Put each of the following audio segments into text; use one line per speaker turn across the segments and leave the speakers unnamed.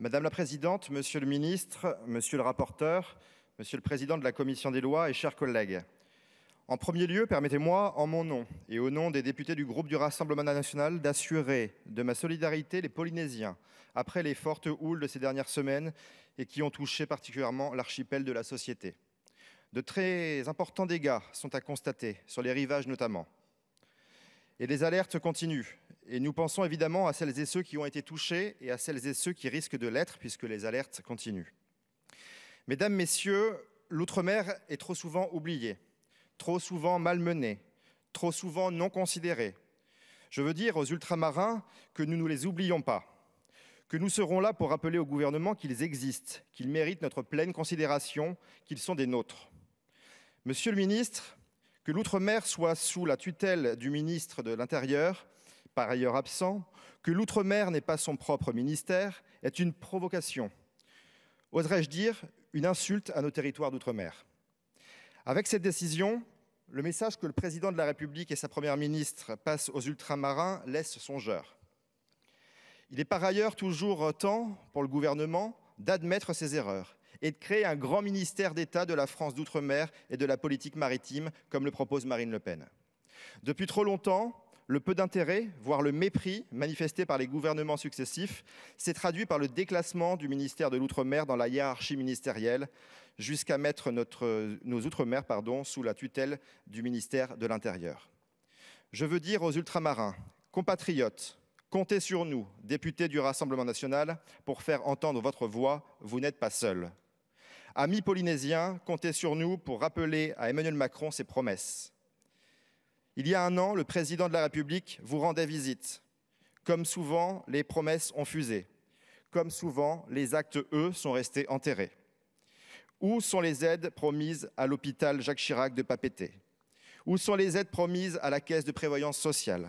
Madame la Présidente, Monsieur le Ministre, Monsieur le rapporteur, Monsieur le Président de la Commission des lois et chers collègues. En premier lieu, permettez-moi, en mon nom et au nom des députés du groupe du Rassemblement national, d'assurer de ma solidarité les Polynésiens après les fortes houles de ces dernières semaines et qui ont touché particulièrement l'archipel de la Société. De très importants dégâts sont à constater, sur les rivages notamment. Et les alertes continuent. Et nous pensons évidemment à celles et ceux qui ont été touchés et à celles et ceux qui risquent de l'être, puisque les alertes continuent. Mesdames, Messieurs, l'outre-mer est trop souvent oublié, trop souvent malmené, trop souvent non considéré. Je veux dire aux ultramarins que nous ne les oublions pas, que nous serons là pour rappeler au gouvernement qu'ils existent, qu'ils méritent notre pleine considération, qu'ils sont des nôtres. Monsieur le ministre, que l'outre-mer soit sous la tutelle du ministre de l'Intérieur, par ailleurs absent, que l'outre-mer n'ait pas son propre ministère, est une provocation. Oserais-je dire une insulte à nos territoires d'outre-mer. Avec cette décision, le message que le président de la République et sa première ministre passent aux ultramarins laisse songeur. Il est par ailleurs toujours temps pour le gouvernement d'admettre ses erreurs et de créer un grand ministère d'État de la France d'outre-mer et de la politique maritime, comme le propose Marine Le Pen. Depuis trop longtemps, le peu d'intérêt, voire le mépris manifesté par les gouvernements successifs s'est traduit par le déclassement du ministère de l'Outre-mer dans la hiérarchie ministérielle, jusqu'à mettre nos Outre-mer sous la tutelle du ministère de l'Intérieur. Je veux dire aux ultramarins, compatriotes, comptez sur nous, députés du Rassemblement national, pour faire entendre votre voix, vous n'êtes pas seuls. Amis polynésiens, comptez sur nous pour rappeler à Emmanuel Macron ses promesses. Il y a un an, le président de la République vous rendait visite. Comme souvent, les promesses ont fusé. Comme souvent, les actes, eux, sont restés enterrés. Où sont les aides promises à l'hôpital Jacques Chirac de Papeete? Où sont les aides promises à la Caisse de prévoyance sociale?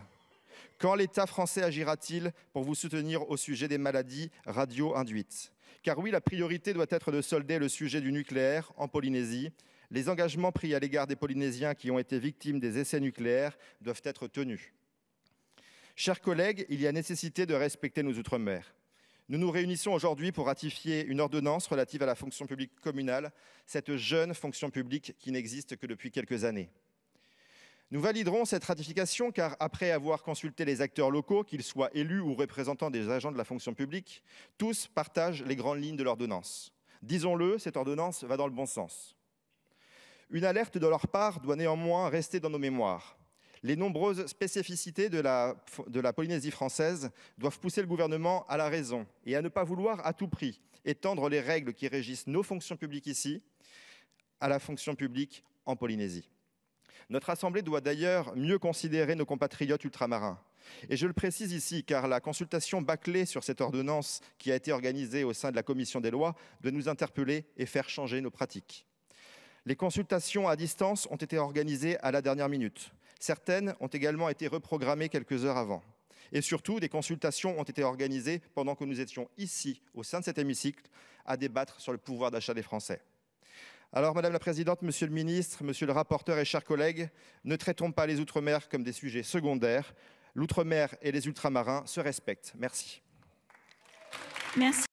Quand l'État français agira-t-il pour vous soutenir au sujet des maladies radio-induites? Car oui, la priorité doit être de solder le sujet du nucléaire en Polynésie. Les engagements pris à l'égard des Polynésiens qui ont été victimes des essais nucléaires doivent être tenus. Chers collègues, il y a nécessité de respecter nos Outre-mer. Nous nous réunissons aujourd'hui pour ratifier une ordonnance relative à la fonction publique communale, cette jeune fonction publique qui n'existe que depuis quelques années. Nous validerons cette ratification car, après avoir consulté les acteurs locaux, qu'ils soient élus ou représentants des agents de la fonction publique, tous partagent les grandes lignes de l'ordonnance. Disons-le, cette ordonnance va dans le bon sens. Une alerte de leur part doit néanmoins rester dans nos mémoires. Les nombreuses spécificités de la Polynésie française doivent pousser le gouvernement à la raison et à ne pas vouloir à tout prix étendre les règles qui régissent nos fonctions publiques ici à la fonction publique en Polynésie. Notre Assemblée doit d'ailleurs mieux considérer nos compatriotes ultramarins. Et je le précise ici, car la consultation bâclée sur cette ordonnance qui a été organisée au sein de la Commission des lois doit nous interpeller et faire changer nos pratiques. Les consultations à distance ont été organisées à la dernière minute. Certaines ont également été reprogrammées quelques heures avant. Et surtout, des consultations ont été organisées pendant que nous étions ici, au sein de cet hémicycle, à débattre sur le pouvoir d'achat des Français. Alors, Madame la Présidente, Monsieur le Ministre, Monsieur le rapporteur et chers collègues, ne traitons pas les Outre-mer comme des sujets secondaires. L'Outre-mer et les ultramarins se respectent. Merci.
Merci.